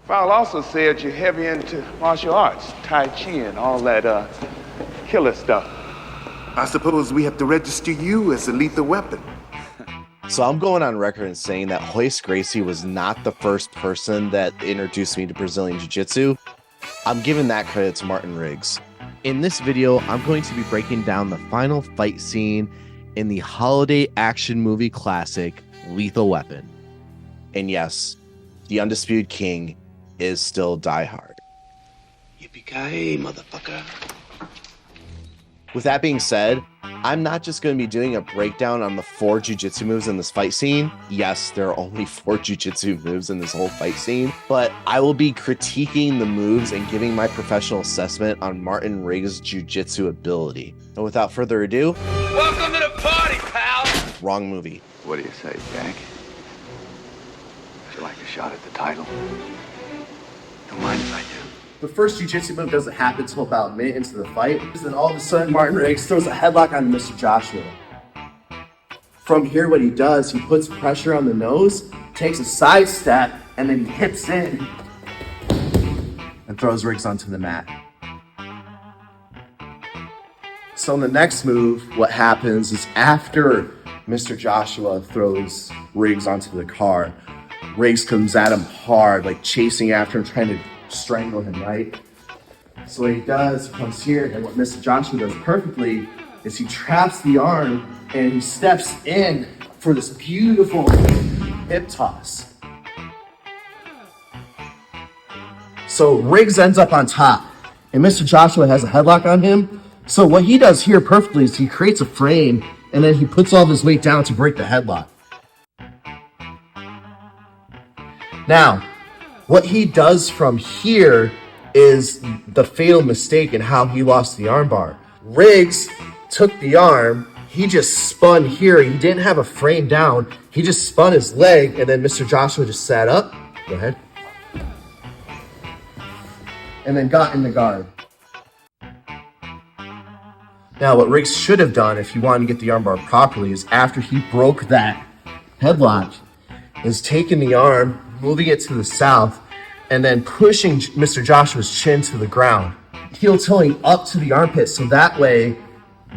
Fowle also said you're heavy into martial arts, Tai Chi and all that killer stuff. I suppose we have to register you as a lethal weapon. So I'm going on record and saying that Royce Gracie was not the first person that introduced me to Brazilian Jiu-Jitsu. I'm giving that credit to Martin Riggs. In this video, I'm going to be breaking down the final fight scene in the holiday action movie classic, Lethal Weapon. And yes, the Undisputed King is still Die Hard. Yippee-ki-yay, motherfucker. With that being said, I'm not just going to be doing a breakdown on the 4 jiu-jitsu moves in this fight scene. Yes, there are only 4 jiu-jitsu moves in this whole fight scene, but I will be critiquing the moves and giving my professional assessment on Martin Riggs' jiu-jitsu ability. And without further ado, Welcome to the party, pal! wrong movie. What do you say, Jack? Would you like a shot at the title? Don't mind if I do. The first jiu-jitsu move doesn't happen until about a minute into the fight. Then all of a sudden, Martin Riggs throws a headlock on Mr. Joshua. From here, what he does, he puts pressure on the nose, takes a side step, and then he hips in and throws Riggs onto the mat. So in the next move, what happens is after Mr. Joshua throws Riggs onto the car, Riggs comes at him hard, like chasing after him, trying to strangle him, right? So what he does, he comes here, and what Mr. Joshua does perfectly is he traps the arm and he steps in for this beautiful hip toss. So Riggs ends up on top, and Mr. Joshua has a headlock on him. So what he does here perfectly is he creates a frame, and then he puts all of his weight down to break the headlock. Now, what he does from here is the fatal mistake in how he lost the armbar. Riggs took the arm, he just spun here, he didn't have a frame down, he just spun his leg, and then Mr. Joshua just sat up, go ahead, and then got in the guard. Now, what Riggs should have done if he wanted to get the armbar properly is after he broke that headlock, is taking the arm, moving it to the south, and then pushing Mr. Joshua's chin to the ground, heel toeing up to the armpit, so that way,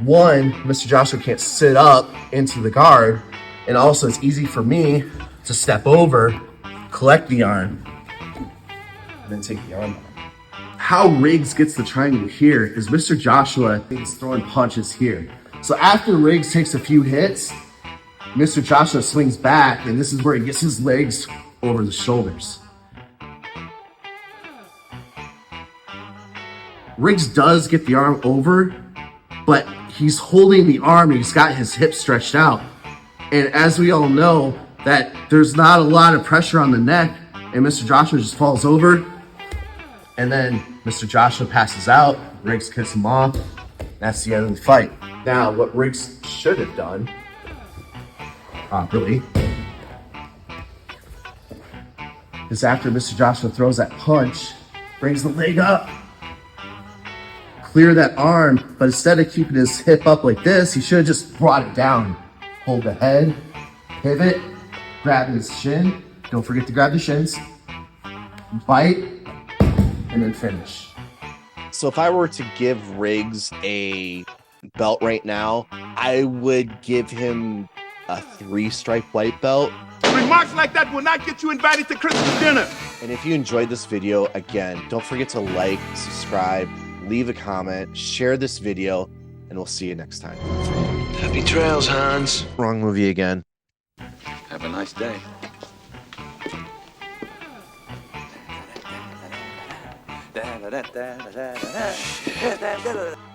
one, Mr. Joshua can't sit up into the guard, and also it's easy for me to step over, collect the arm, and then take the arm off. How Riggs gets the triangle here is Mr. Joshua is throwing punches here. So after Riggs takes a few hits, Mr. Joshua swings back, and this is where he gets his legs over the shoulders. Riggs does get the arm over, but he's holding the arm and he's got his hips stretched out. And as we all know, that there's not a lot of pressure on the neck, and Mr. Joshua just falls over, and then Mr. Joshua passes out, Riggs kicks him off, that's the end of the fight. Now, what Riggs should have done properly is after Mr. Joshua throws that punch, brings the leg up, clear that arm, but instead of keeping his hip up like this, he should have just brought it down. Hold the head, pivot, grab his shin, don't forget to grab the shins, bite, and then finish. So if I were to give Riggs a belt right now, I would give him a 3-stripe white belt. Remarks like that will not get you invited to Christmas dinner. And if you enjoyed this video, again, don't forget to like, subscribe, leave a comment, share this video, and we'll see you next time. Happy trails, Hans. Wrong movie again. Have a nice day. Da, da, da, da, da, da, da, da, da, da.